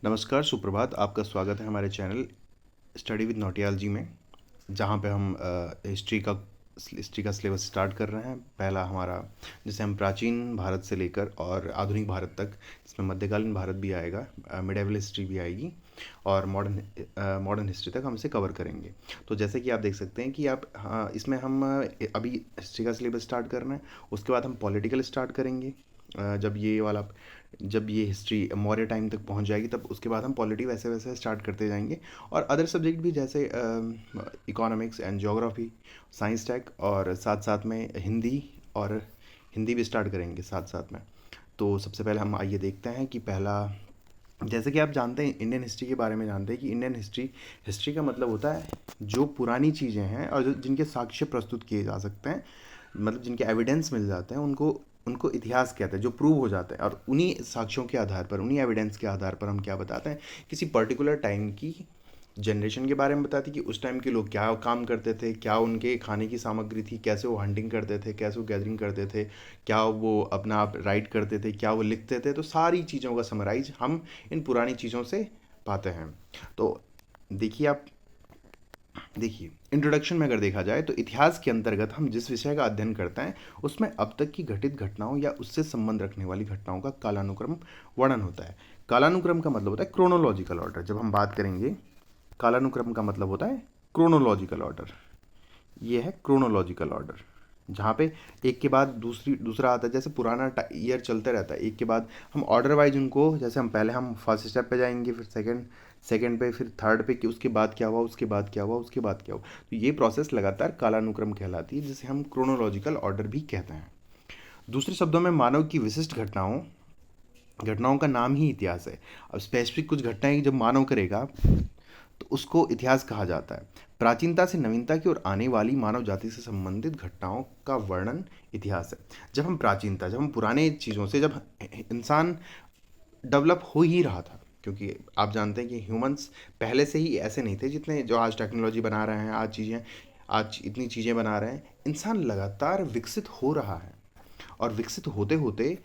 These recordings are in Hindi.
नमस्कार, सुप्रभात। आपका स्वागत है हमारे चैनल स्टडी विद नौटियाल जी में, जहाँ पे हम हिस्ट्री का सिलेबस स्टार्ट कर रहे हैं। पहला हमारा, जिसे हम प्राचीन भारत से लेकर और आधुनिक भारत तक, इसमें मध्यकालीन भारत भी आएगा, मिडेवल हिस्ट्री भी आएगी, और मॉडर्न हिस्ट्री तक हम इसे कवर करेंगे। तो जैसे कि आप देख सकते हैं कि आप, हाँ, इसमें हम अभी हिस्ट्री का सिलेबस स्टार्ट कर रहे हैं। उसके बाद हम पॉलिटिकल स्टार्ट करेंगे। जब ये हिस्ट्री मौर्य टाइम तक पहुंच जाएगी, तब उसके बाद हम पॉलिटी वैसे वैसे स्टार्ट करते जाएंगे। और अदर सब्जेक्ट भी, जैसे economics and geography, science tech, और साथ साथ में हिंदी, और हिंदी भी स्टार्ट करेंगे साथ साथ में। तो सबसे पहले हम आइए देखते हैं कि पहला, जैसे कि आप जानते हैं, इंडियन हिस्ट्री के बारे में जानते हैं कि इंडियन हिस्ट्री, हिस्ट्री का मतलब होता है जो पुरानी चीज़ें हैं और जिनके साक्ष्य प्रस्तुत किए जा सकते हैं, मतलब जिनके एविडेंस मिल जाते हैं, उनको उनको इतिहास कहते हैं, जो प्रूव हो जाता है। और उन्हीं साक्ष्यों के आधार पर, उन्हीं एविडेंस के आधार पर हम क्या बताते हैं, किसी पर्टिकुलर टाइम की जनरेशन के बारे में बताती कि उस टाइम के लोग क्या काम करते थे, क्या उनके खाने की सामग्री थी, कैसे वो हंटिंग करते थे, कैसे वो गैदरिंग करते थे, क्या वो अपना आप राइट करते थे, क्या वो लिखते थे। तो सारी चीज़ों का समराइज हम इन पुरानी चीज़ों से पाते हैं। तो देखिए आप, देखिए इंट्रोडक्शन में अगर देखा जाए, तो इतिहास के अंतर्गत हम जिस विषय का अध्ययन करते हैं, उसमें अब तक की घटित घटनाओं या उससे संबंध रखने वाली घटनाओं का कालानुक्रम वर्णन होता है। कालानुक्रम का मतलब होता है क्रोनोलॉजिकल ऑर्डर। जब हम बात करेंगे, कालानुक्रम का मतलब होता है क्रोनोलॉजिकल ऑर्डर। ये है क्रोनोलॉजिकल ऑर्डर, जहाँ पे एक के बाद दूसरा आता है। जैसे पुराना ईयर चलते रहता है, एक के बाद हम ऑर्डर वाइज उनको, जैसे हम फर्स्ट स्टेप पे जाएंगे, फिर सेकंड सेकंड पे, फिर थर्ड पे, कि उसके बाद क्या हुआ, उसके बाद क्या हुआ, उसके बाद क्या हुआ। तो ये प्रोसेस लगातार कालानुक्रम कहलाती है, जिसे हम क्रोनोलॉजिकल ऑर्डर भी कहते हैं। दूसरे शब्दों में, मानव की विशिष्ट घटनाओं घटनाओं का नाम ही इतिहास है। अब स्पेसिफिक कुछ घटनाएं जब मानव करेगा, तो उसको इतिहास कहा जाता है। प्राचीनता से नवीनता की ओर आने वाली मानव जाति से संबंधित घटनाओं का वर्णन इतिहास है। जब हम पुराने चीज़ों से, जब इंसान डेवलप हो ही रहा था, क्योंकि आप जानते हैं कि ह्यूमंस पहले से ही ऐसे नहीं थे जितने जो आज टेक्नोलॉजी बना रहे हैं, आज इतनी चीज़ें बना रहे हैं। इंसान लगातार विकसित हो रहा है, और विकसित होते होते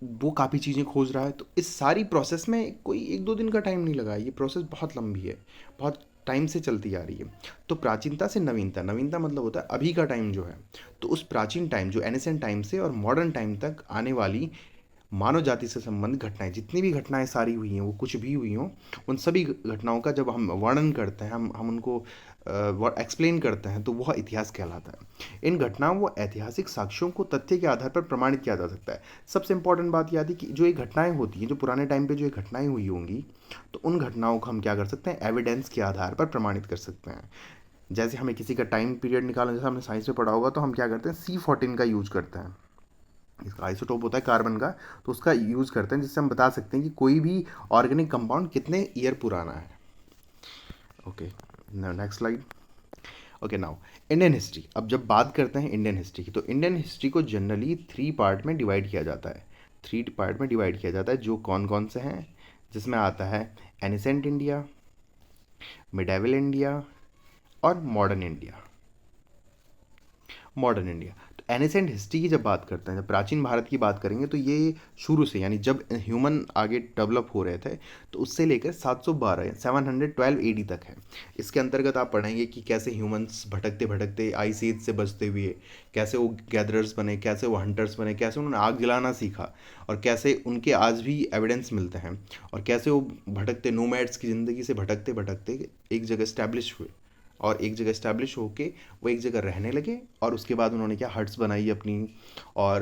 वो काफ़ी चीज़ें खोज रहा है। तो इस सारी प्रोसेस में कोई एक दो दिन का टाइम नहीं लगा है, ये प्रोसेस बहुत लंबी है, बहुत टाइम से चलती आ रही है। तो प्राचीनता से नवीनता, नवीनता मतलब होता है अभी का टाइम जो है। तो उस प्राचीन टाइम, जो एनिसेंट टाइम से और मॉडर्न टाइम तक आने वाली मानव जाति से संबंधित घटनाएं, जितनी भी घटनाएं सारी हुई हैं, वो कुछ भी हुई हों, उन सभी घटनाओं का जब हम वर्णन करते हैं, हम उनको एक्सप्लेन करते हैं, तो वह इतिहास कहलाता है। इन घटनाओं व ऐतिहासिक साक्ष्यों को तथ्य के आधार पर प्रमाणित किया जा सकता है। सबसे इंपॉर्टेंट बात याद है कि जो ये घटनाएं होती हैं, जो पुराने टाइम पे जो ये घटनाएं हुई होंगी, तो उन घटनाओं को हम क्या कर सकते हैं, एविडेंस के आधार पर प्रमाणित कर सकते हैं। जैसे हमें किसी का टाइम पीरियड निकालना, जैसे हमने साइंस में पढ़ा होगा, तो हम क्या करते हैं, C14 का यूज़ करते हैं। इसका आइसोटोप होता है कार्बन का, तो उसका यूज़ करते हैं, जिससे हम बता सकते हैं कि कोई भी ऑर्गेनिक कंपाउंड कितने ईयर पुराना है। Okay, next slide. Okay, now Indian history. अब जब बात करते हैं इंडियन हिस्ट्री की, तो इंडियन हिस्ट्री को जनरली 3 पार्ट में डिवाइड किया जाता है। 3 पार्ट में डिवाइड किया जाता है, जो कौन कौन से हैं, जिसमें आता है एनिसेंट इंडिया, मिडेवल इंडिया, और मॉडर्न इंडिया। मॉडर्न इंडिया, तो एनिसेंट हिस्ट्री की जब बात करते हैं, जब प्राचीन भारत की बात करेंगे, तो ये शुरू से, यानी जब ह्यूमन आगे डेवलप हो रहे थे, तो उससे लेकर 712 712 AD तक है। इसके अंतर्गत आप पढ़ेंगे कि कैसे ह्यूमंस भटकते भटकते आइस एज से बचते हुए, कैसे वो गैदरर्स बने, कैसे वो हंटर्स बने, कैसे उन्होंने आग जलाना सीखा, और कैसे उनके आज भी एविडेंस मिलते हैं, और कैसे वो भटकते नोमैड्स की ज़िंदगी से भटकते भटकते एक जगह स्टैब्लिश हुए, और एक जगह इस्टेब्लिश होके वो एक जगह रहने लगे। और उसके बाद उन्होंने क्या, हट्स बनाई अपनी, और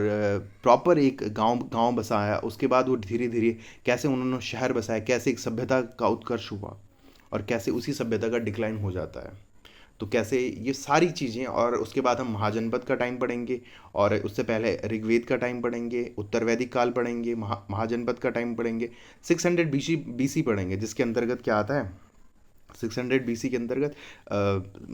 प्रॉपर एक गांव गांव बसाया। उसके बाद वो धीरे धीरे कैसे उन्होंने शहर बसाया, कैसे एक सभ्यता का उत्कर्ष हुआ, और कैसे उसी सभ्यता का डिक्लाइन हो जाता है। तो कैसे ये सारी चीज़ें, और उसके बाद हम महाजनपद का टाइम पढ़ेंगे, और उससे पहले ऋग्वेद का टाइम पढ़ेंगे, उत्तर वैदिक काल पढ़ेंगे, महाजनपद का टाइम पढ़ेंगे, 600 BC पढ़ेंगे, जिसके अंतर्गत क्या आता है, 600 BC के अंतर्गत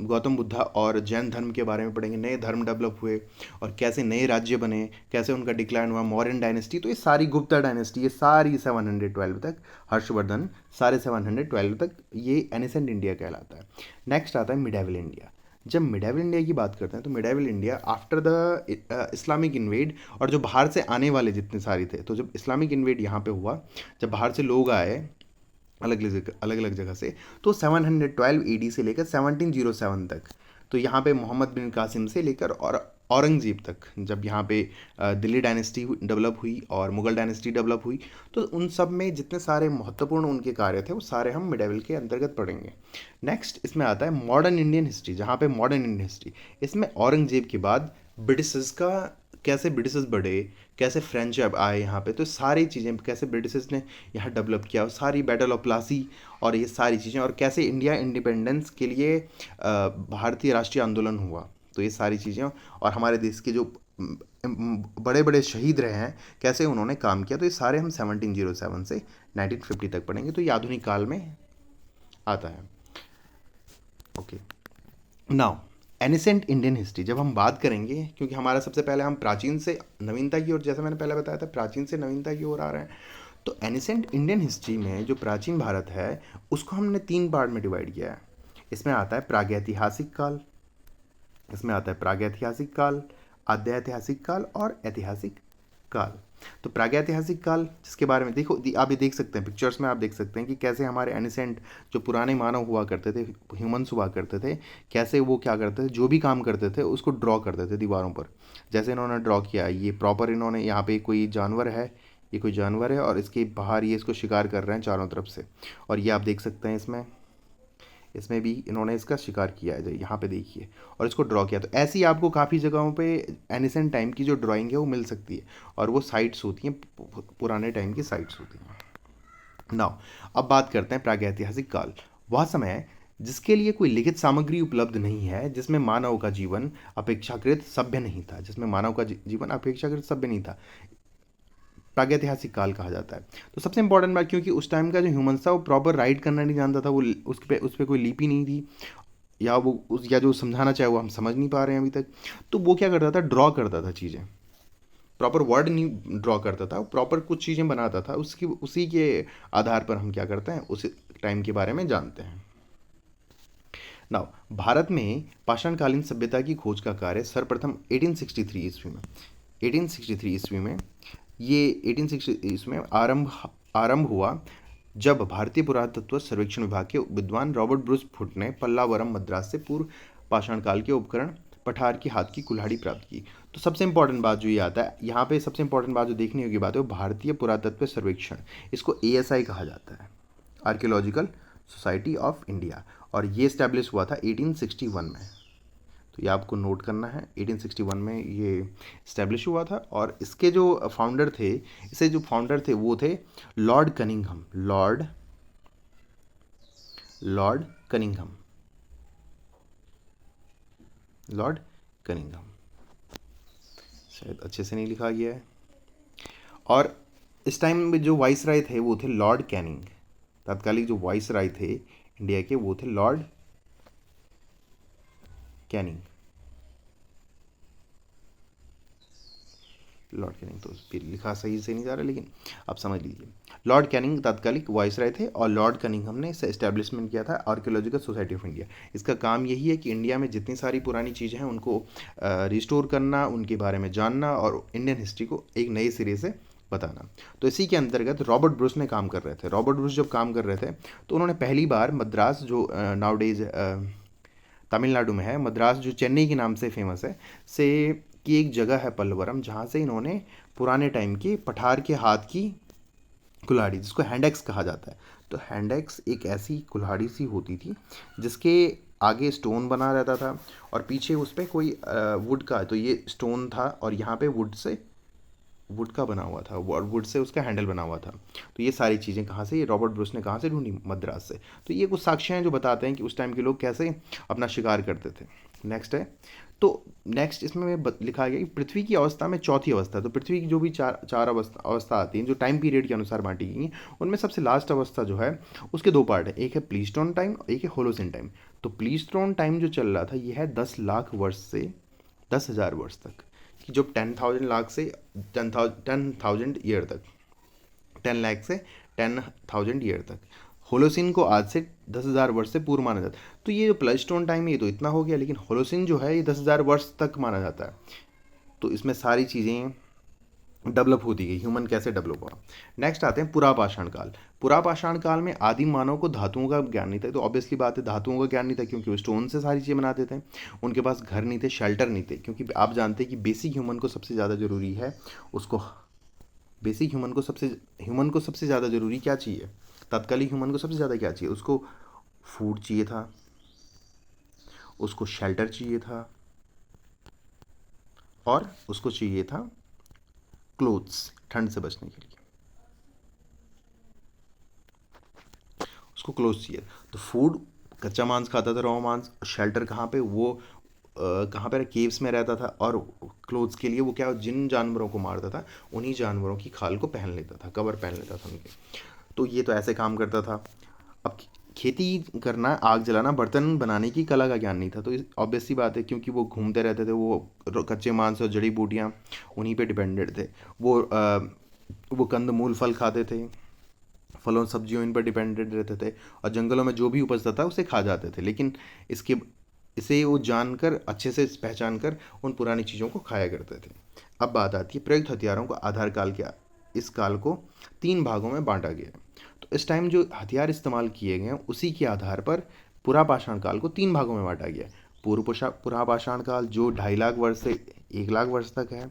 गौतम बुद्धा और जैन धर्म के बारे में पढ़ेंगे, नए धर्म डेवलप हुए, और कैसे नए राज्य बने, कैसे उनका डिक्लाइन हुआ, मौर्यन डायनेस्टी, तो ये सारी गुप्ता डायनेस्टी, ये सारी 712 तक, हर्षवर्धन, सारे 712 तक ये एनिसेंट इंडिया कहलाता है। नेक्स्ट आता है मिडेवल इंडिया। जब मिडेवल इंडिया की बात करते हैं, तो medieval India after the Islamic invade, और जो बाहर से आने वाले जितने सारे थे, तो जब इस्लामिक इन्वेड यहाँ पे हुआ, जब बाहर से लोग आए, अलग अलग जगह से। तो 712 AD से लेकर 1707 तक, तो यहाँ पे मोहम्मद बिन कासिम से लेकर और औरंगजेब तक, जब यहाँ पे दिल्ली डायनेस्टी डेवलप हुई और मुगल डायनेस्टी डेवलप हुई, तो उन सब में जितने सारे महत्वपूर्ण उनके कार्य थे वो सारे हम मिडेवल के अंतर्गत पढ़ेंगे। नेक्स्ट इसमें आता है मॉडर्न इंडियन हिस्ट्री, जहाँ पे मॉडर्न इंडियन हिस्ट्री, इसमें औरंगजेब के बाद ब्रिटिशर्स का, कैसे ब्रिटिशर्स बढ़े, कैसे फ्रेंच अब आए यहाँ पे, तो सारी चीज़ें कैसे ब्रिटिशर्स ने यहाँ डेवलप किया, सारी बैटल ऑफ प्लासी और ये सारी चीज़ें, और कैसे इंडिया इंडिपेंडेंस के लिए भारतीय राष्ट्रीय आंदोलन हुआ, तो ये सारी चीज़ें, और हमारे देश के जो बड़े बड़े शहीद रहे हैं कैसे उन्होंने काम किया, तो ये सारे हम 1707 से 1950 तक पढ़ेंगे। तो ये आधुनिक काल में आता है। Okay, now ancient Indian history जब हम बात करेंगे, क्योंकि हमारा सबसे पहले हम प्राचीन से नवीनता की ओर, जैसे मैंने पहले बताया था, प्राचीन से नवीनता की ओर आ रहे हैं। तो एनिसेंट इंडियन हिस्ट्री में जो प्राचीन भारत है उसको हमने 3 पार्ट में डिवाइड किया है। इसमें आता है प्रागैतिहासिक काल, इसमें आता है प्रागैतिहासिक काल, आद्यैतिहासिक काल और ऐतिहासिक काल। तो प्रागैतिहासिक काल, जिसके बारे में देखो, आप ये देख सकते हैं पिक्चर्स में, आप देख सकते हैं कि कैसे हमारे एनिसेंट जो पुराने मानव हुआ करते थे, ह्यूमंस हुआ करते थे, कैसे वो क्या करते थे, जो भी काम करते थे उसको ड्रॉ करते थे दीवारों पर। जैसे इन्होंने ड्रॉ किया, ये प्रॉपर इन्होंने, यहाँ पे कोई जानवर है, ये कोई जानवर है और इसके बाहर ये इसको शिकार कर रहे हैं चारों तरफ से, और ये आप देख सकते हैं इसमें भी इन्होंने इसका शिकार किया है, यहाँ पे देखिए, और इसको ड्रॉ किया। तो ऐसी आपको काफ़ी जगहों पे एनिसेंट टाइम की जो ड्राइंग है वो मिल सकती है, और वो साइट्स होती हैं, पुराने टाइम की साइट्स होती हैं। नाउ अब बात करते हैं प्रागैतिहासिक काल। वह समय है जिसके लिए कोई लिखित सामग्री उपलब्ध नहीं है, जिसमें मानव का जीवन अपेक्षाकृत सभ्य नहीं था, जिसमें मानव का जीवन अपेक्षाकृत सभ्य नहीं था, प्रागैतिहासिक काल कहा जाता है। तो सबसे इंपॉर्टेंट बात, क्योंकि उस टाइम का जो ह्यूमन था वो प्रॉपर राइट करना नहीं जानता था, वो उस पर कोई लिपि नहीं थी, या वो या जो समझाना चाहे वो हम समझ नहीं पा रहे हैं अभी तक। तो वो क्या करता था, ड्रॉ करता था चीज़ें, प्रॉपर वर्ड नहीं ड्रॉ करता था, प्रॉपर कुछ चीज़ें बनाता था, उसी के आधार पर हम क्या करते हैं, उस टाइम के बारे में जानते हैं। नाउ भारत में पाषाणकालीन सभ्यता की खोज का कार्य सर्वप्रथम 1863 ईस्वी में, 1863 ईस्वी में, ये 1860 इसमें आरंभ हुआ, जब भारतीय पुरातत्व सर्वेक्षण विभाग के विद्वान रॉबर्ट ब्रूस फुट ने पल्लावरम मद्रास से पूर्व पाषाण काल के उपकरण पठार की हाथ की कुल्हाड़ी प्राप्त की। तो सबसे इंपॉर्टेंट बात जो ये आता है यहाँ पे, सबसे इंपॉर्टेंट बात जो देखने योग्य बात है वो भारतीय पुरातत्व सर्वेक्षण, इसको ASI कहा जाता है, आर्कियोलॉजिकल सोसाइटी ऑफ इंडिया, और ये स्टैब्लिश हुआ था 1861 में। तो ये आपको नोट करना है, 1861 में ये इस्टेब्लिश हुआ था, और इसके जो फाउंडर थे, इसे जो फाउंडर थे वो थे लॉर्ड कनिंघम, लॉर्ड कनिंघम, शायद अच्छे से नहीं लिखा गया है। और इस टाइम में जो वाइस राय थे वो थे लॉर्ड कैनिंग, तत्कालिक जो वाइस राय थे इंडिया के वो थे लॉर्ड कैनिंग, लॉर्ड कैनिंग, तो फिर लिखा सही से नहीं जा रहा, लेकिन आप समझ लीजिए, लॉर्ड कैनिंग तत्कालिक वाइसराय थे, और लॉर्ड कनिंघम ने इसे एस्टैब्लिशमेंट किया था आर्कियोलॉजिकल सोसाइटी ऑफ इंडिया। इसका काम यही है कि इंडिया में जितनी सारी पुरानी चीज़ें हैं उनको रिस्टोर करना, उनके बारे में जानना, और इंडियन हिस्ट्री को एक नए सिरे से बताना। तो इसी के अंतर्गत रॉबर्ट ब्रूस ने काम कर रहे थे। रॉबर्ट ब्रूस जब काम कर रहे थे तो उन्होंने पहली बार मद्रास, जो नाउडेज तमिलनाडु में है, मद्रास जो चेन्नई के नाम से फेमस है, से की एक जगह है पल्लवरम, जहाँ से इन्होंने पुराने टाइम की पठार के हाथ की कुल्हाड़ी, जिसको हैंडेक्स कहा जाता है, तो हैंडेक्स एक ऐसी कुल्हाड़ी सी होती थी जिसके आगे स्टोन बना रहता था और पीछे उस पर कोई वुड का, तो ये स्टोन था और यहाँ पे वुड का बना हुआ था, और वुड से उसका हैंडल बना हुआ था। तो ये सारी चीज़ें कहाँ से, ये रॉबर्ट ब्रूस ने कहाँ से ढूंढी, मद्रास से। तो ये कुछ साक्ष्य हैं जो बताते हैं कि उस टाइम के लोग कैसे अपना शिकार करते थे। नेक्स्ट है, तो नेक्स्ट इसमें लिखा गया कि पृथ्वी की अवस्था में चौथी अवस्था, तो पृथ्वी की जो भी चार अवस्था आती हैं जो टाइम पीरियड के अनुसार बांटी गई हैं, उनमें सबसे लास्ट अवस्था जो है उसके 2 पार्ट है, एक है प्लीस्टोन टाइम, एक है होलोसिन टाइम। तो प्लीस्टोन टाइम जो चल रहा था ये है 10 लाख वर्ष से 10,000 वर्ष तक, कि जो 10,000 लाख से 10,000 ईयर तक, 10 लाख से 10,000 ईयर तक। होलोसिन को आज से 10,000 वर्ष से पूर्व माना जाता है। तो ये जो प्लेस्टोन टाइम है ये तो इतना हो गया, लेकिन होलोसिन जो है ये 10,000 वर्ष तक माना जाता है। तो इसमें सारी चीज़ें डेवलप होती गई, ह्यूमन कैसे डेवलप हुआ। नेक्स्ट आते हैं पुरापाषाण काल। पुरापाषाण काल में आदिम मानव को धातुओं का ज्ञान नहीं था, तो ऑब्वियसली बात है धातुओं का ज्ञान नहीं था, क्योंकि वो स्टोन से सारी चीज़ें बनाते थे। उनके पास घर नहीं थे, शेल्टर नहीं थे, क्योंकि आप जानते हैं कि बेसिक ह्यूमन को सबसे ज़्यादा ज़रूरी है उसको, बेसिक ह्यूमन को सबसे ज़्यादा ज़रूरी क्या चाहिए, तत्कालिक ह्यूमन को सबसे ज़्यादा क्या चाहिए, उसको फूड चाहिए था, उसको शेल्टर चाहिए था, और उसको चाहिए था क्लोथ्स, ठंड से बचने के लिए उसको क्लोथ्स चाहिए। तो फूड, कच्चा मांस खाता था, रॉ मांस। शेल्टर कहाँ पे, वो कहाँ पे, केव्स में रहता था। और क्लोथ्स के लिए वो क्या, जिन जानवरों को मारता था उन्हीं जानवरों की खाल को पहन लेता था, कवर पहन लेता था उनके। तो ये तो ऐसे काम करता था। अब खेती करना, आग जलाना, बर्तन बनाने की कला का ज्ञान नहीं था, तो ऑब्वियस सी बात है, क्योंकि वो घूमते रहते थे, वो कच्चे मांस और जड़ी बूटियाँ उन्हीं पे डिपेंडेड थे। वो कंद मूल फल खाते थे, फलों सब्जियों इन पर डिपेंडेड रहते थे, और जंगलों में जो भी उपजता था उसे खा जाते थे। लेकिन इसके इसे वो जानकर, अच्छे से पहचान कर उन पुरानी चीज़ों को खाया करते थे। अब बात आती है प्रयुक्त हथियारों को आधार काल के। इस काल को 3 भागों में बांटा गया है। तो इस टाइम जो हथियार इस्तेमाल किए गए हैं उसी के आधार पर पुरापाषाण काल को 3 भागों में बांटा गया है। पुरापाषाण काल जो 2.5 लाख वर्ष से 1 लाख वर्ष तक है।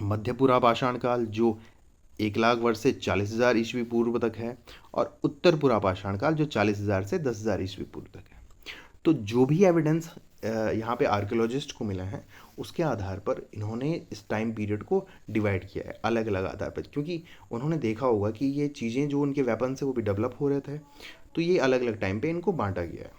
मध्य पुरापाषाण काल जो 1 लाख वर्ष से 40,000 ईस्वी पूर्व तक है। और उत्तर पुरापाषाण काल जो 40,000 से 10,000 ईस्वी पूर्व तक है। तो जो भी एविडेंस यहाँ पे आर्कियोलॉजिस्ट को मिला है, उसके आधार पर इन्होंने इस टाइम पीरियड को डिवाइड किया है अलग अलग आधार पर, क्योंकि उन्होंने देखा होगा कि ये चीज़ें जो उनके वेपन से वो भी डेवलप हो रहे थे, तो ये अलग अलग टाइम पे इनको बांटा गया है।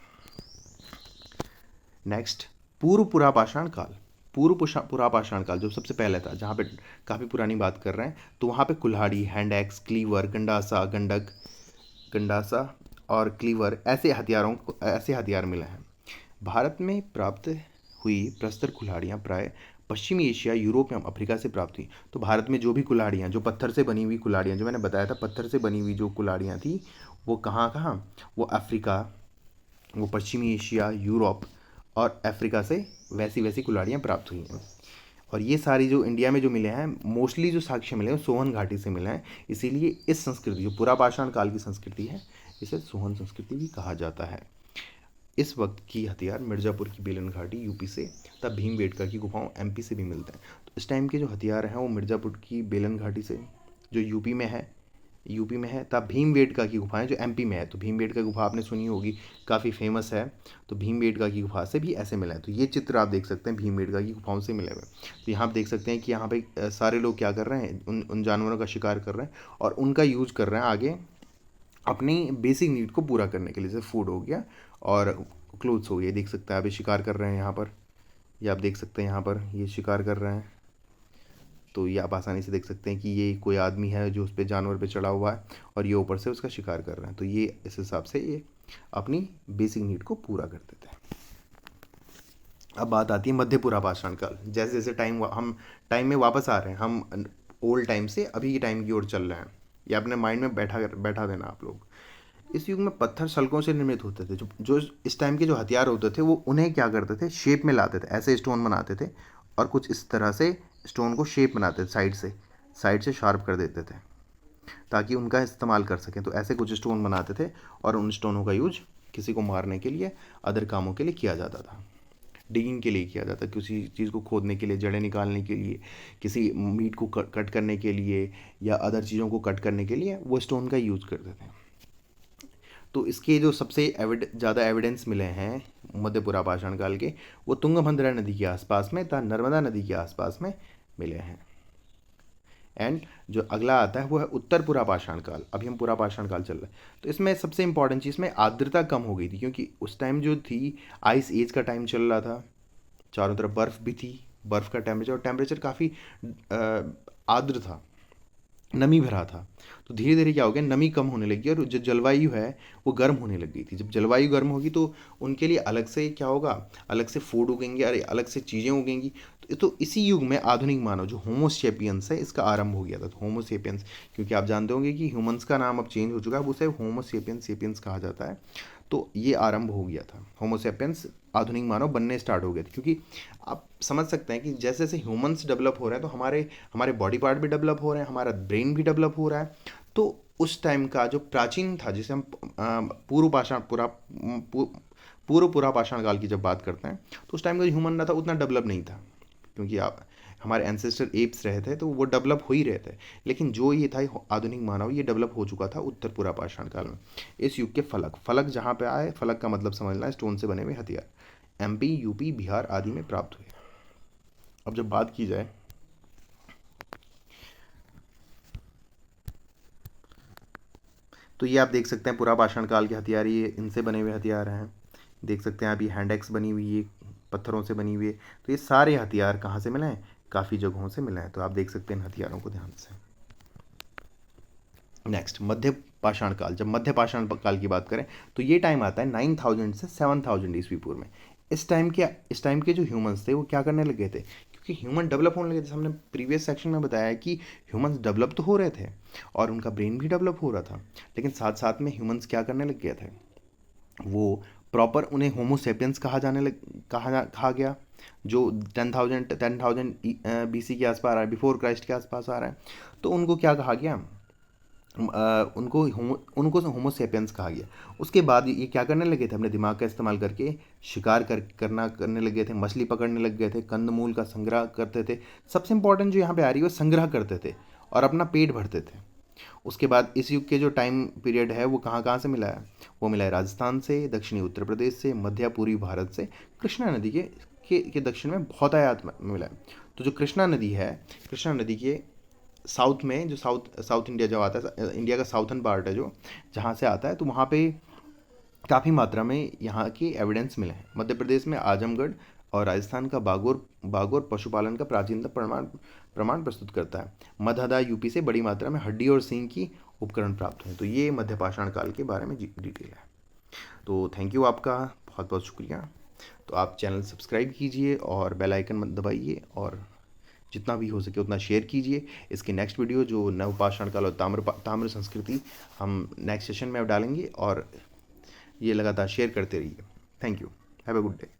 नेक्स्ट, पूर्व पुरापाषाण काल। पुरापाषाण काल जो सबसे पहले था, जहाँ पे काफ़ी पुरानी बात कर रहे हैं, तो वहाँ पे कुल्हाड़ी, हैंड एक्स, क्लीवर, गंडासा, गंडासा और क्लीवर, ऐसे हथियार मिले हैं। भारत में प्राप्त हुई प्रस्तर कुल्हाड़ियाँ प्राय पश्चिमी एशिया, यूरोप एवं अफ्रीका से प्राप्त हुई। तो भारत में जो भी कुल्हाड़ियाँ, जो पत्थर से बनी हुई कुल्हाड़ियाँ, जो मैंने बताया था पत्थर से बनी हुई जो कुल्हाड़ियाँ थी, वो कहाँ कहाँ, वो अफ्रीका, वो पश्चिमी एशिया, यूरोप और अफ्रीका से वैसी वैसी कुल्हाड़ियाँ प्राप्त हुई हैं। और ये सारी जो इंडिया में जो मिले हैं, मोस्टली जो साक्ष्य मिले हैं सोहन घाटी से मिले हैं। इसीलिए इस संस्कृति, जो पुरापाषाण काल की संस्कृति है, इसे सोहन संस्कृति भी कहा जाता है। इस वक्त की हथियार मिर्ज़ापुर की बेलन घाटी यूपी से, तब भीमबेटका की गुफाओं एमपी से भी मिलते हैं। तो इस टाइम के जो हथियार हैं वो मिर्ज़ापुर की बेलन घाटी से, जो यूपी में है, तब भीमबेटका की गुफाएं जो एमपी में है। तो भीमबेटका गुफा आपने सुनी होगी, काफ़ी फेमस है। तो भीमबेटका की गुफा से भी ऐसे मिला है। तो ये चित्र आप देख सकते हैं भीमबेटका की गुफाओं से मिले हुए। तो यहाँ आप देख सकते हैं कि यहाँ पे सारे लोग क्या कर रहे हैं, उन उन जानवरों का शिकार कर रहे हैं और उनका यूज कर रहे हैं आगे अपनी बेसिक नीड को पूरा करने के लिए, जैसे फूड हो गया और क्लोथ्स हो गए। देख सकते हैं आप, ये शिकार कर रहे हैं यहाँ पर, ये आप देख सकते हैं यहाँ पर ये शिकार कर रहे हैं। तो ये आप आसानी से देख सकते हैं कि ये कोई आदमी है जो उस पर जानवर पे चढ़ा हुआ है और ये ऊपर से उसका शिकार कर रहे हैं। तो ये इस हिसाब से ये अपनी बेसिक नीड को पूरा कर देते हैं। अब बात आती है मध्य पुरापाषाण काल। जैसे जैसे हम टाइम में वापस आ रहे हैं, हम ओल्ड टाइम से अभी के टाइम की ओर चल रहे हैं। ये अपने माइंड में बैठा देना आप लोग। इस युग में पत्थर शल्कों से निर्मित होते थे। जो इस टाइम के जो हथियार होते थे वो उन्हें क्या करते थे, शेप में लाते थे, ऐसे स्टोन बनाते थे और कुछ इस तरह से स्टोन को शेप बनाते थे, साइड से शार्प कर देते थे ताकि उनका इस्तेमाल कर सकें। तो ऐसे कुछ स्टोन बनाते थे और उन स्टोनों का यूज किसी को मारने के लिए, अदर कामों के लिए किया जाता था। डिगिंग के लिए किया जाता, किसी चीज़ को खोदने के लिए, जड़ें निकालने के लिए, किसी मीट को कट करने के लिए या अदर चीज़ों को कट करने के लिए वो स्टोन का यूज़ करते थे। तो इसके जो सबसे ज़्यादा एविडेंस मिले हैं मध्य पुरापाषाण काल के, वो तुंगभद्रा नदी के आसपास में तथा नर्मदा नदी के आसपास में मिले हैं। एंड जो अगला आता है वो है उत्तर पुरापाषाण काल। अभी हम पुरापाषाण काल चल रहा है। तो इसमें सबसे इंपॉर्टेंट चीज़ में आर्द्रता कम हो गई थी, क्योंकि उस टाइम जो थी आइस एज का टाइम चल रहा था, चारों तरफ बर्फ़ भी थी। बर्फ़ का टेम्परेचर काफ़ी आर्द्र था, नमी भरा था। तो धीरे धीरे क्या हो गया, नमी कम होने लगी और जो जलवायु है वो गर्म होने लग गई थी। जब जलवायु गर्म होगी तो उनके लिए अलग से क्या होगा, अलग से फूड उगेंगे, अरे अलग से चीज़ें उगेंगी। तो इसी युग में आधुनिक मानव जो होमोसेपियंस है इसका आरंभ हो गया था। तो होमोसेपियंस, क्योंकि आप जानते होंगे कि ह्यूमंस का नाम अब चेंज हो चुका है, अब उसे होमोसेपियंस का कहा जाता है। तो ये आरंभ हो गया था होमोसेपियंस, आधुनिक मानव बनने स्टार्ट हो गए थे, क्योंकि आप समझ सकते हैं कि जैसे जैसे ह्यूमंस डेवलप हो रहे हैं तो हमारे हमारे बॉडी पार्ट भी डेवलप हो रहे हैं, हमारा ब्रेन भी डेवलप हो रहा है। तो उस टाइम का जो प्राचीन था, जिसे हम पूर्व पाषाण पूर्व पुरा पाषाण काल की जब बात करते हैं, तो उस टाइम का जो ह्यूमन था उतना डेवलप नहीं था, क्योंकि आप हमारे एंसेस्टर एप्स रहे थे तो वो डेवलप हो ही रहे थे। लेकिन जो ये था आधुनिक मानव, ये डेवलप हो चुका था उत्तर पुरा पाषाण काल में। इस युग के फलक फलक जहाँ पे आए, फलक का मतलब समझना है स्टोन से बने हुए हथियार एमपी, यूपी, बिहार आदि में प्राप्त हुए। अब जब बात की जाए तो ये आप देख सकते हैं पुरा पाषाण काल के हथियार, ये इनसे बने हुए हथियार हैं। देख सकते हैं अभी हैंड एक्स बनी हुई है, पत्थरों से बनी हुई है। तो ये सारे हथियार कहाँ से मिले हैं? काफ़ी जगहों से मिले हैं। तो आप देख सकते हैं इन हथियारों को ध्यान से। नेक्स्ट, मध्य पाषाण काल। जब मध्य पाषाण काल की बात करें तो ये टाइम आता है 9000 से 7000 ईस्वी पूर्व में। इस टाइम के जो ह्यूमंस थे वो क्या करने लगे थे? क्योंकि ह्यूमन डेवलप होने लगे, जैसे हमने प्रीवियस सेक्शन में बताया कि ह्यूमंस डेवलप तो हो रहे थे और उनका ब्रेन भी डेवलप हो रहा था, लेकिन साथ साथ में ह्यूमंस क्या करने लग गए थे? वो प्रॉपर उन्हें होमोसेपियंस कहा गया, जो 10,000 BC के आसपास आ रहा है, बिफोर क्राइस्ट के आसपास आ रहा है। तो उनको क्या कहा गया? उनको होमोसेपियंस कहा गया। उसके बाद ये क्या करने लगे थे? अपने दिमाग का इस्तेमाल करके शिकार करने लगे थे, मछली पकड़ने लग गए थे, कंदमूल का संग्रह करते थे। सबसे इंपॉर्टेंट जो यहाँ पे आ रही है, वो संग्रह करते थे और अपना पेट भरते थे। उसके बाद इस युग के जो टाइम पीरियड है वो कहाँ कहाँ से मिला है? वो मिला है राजस्थान से, दक्षिणी उत्तर प्रदेश से, मध्य पूर्वी भारत से, कृष्णा नदी के दक्षिण में बहुतायत में मिला है। तो जो कृष्णा नदी है, कृष्णा नदी के साउथ में, जो साउथ इंडिया जो आता है, इंडिया का साउथर्न पार्ट है जो, जहाँ से आता है, तो वहाँ पे काफ़ी मात्रा में यहाँ की एविडेंस मिले हैं। मध्य प्रदेश में आजमगढ़ और राजस्थान का बागोर पशुपालन का प्राचीनतम प्रमाण प्रस्तुत करता है। मधदा यूपी से बड़ी मात्रा में हड्डी और सींग की उपकरण प्राप्त हुए। तो ये मध्य पाषाण काल के बारे में डिटेल है। तो थैंक यू, आपका बहुत बहुत शुक्रिया। तो आप चैनल सब्सक्राइब कीजिए और बेल आइकन मत दबाइए, और जितना भी हो सके उतना शेयर कीजिए। इसकी नेक्स्ट वीडियो जो नवपाषाण काल और ताम्र संस्कृति, हम नेक्स्ट सेशन में अब डालेंगे, और ये लगातार शेयर करते रहिए। Thank you, have a good day.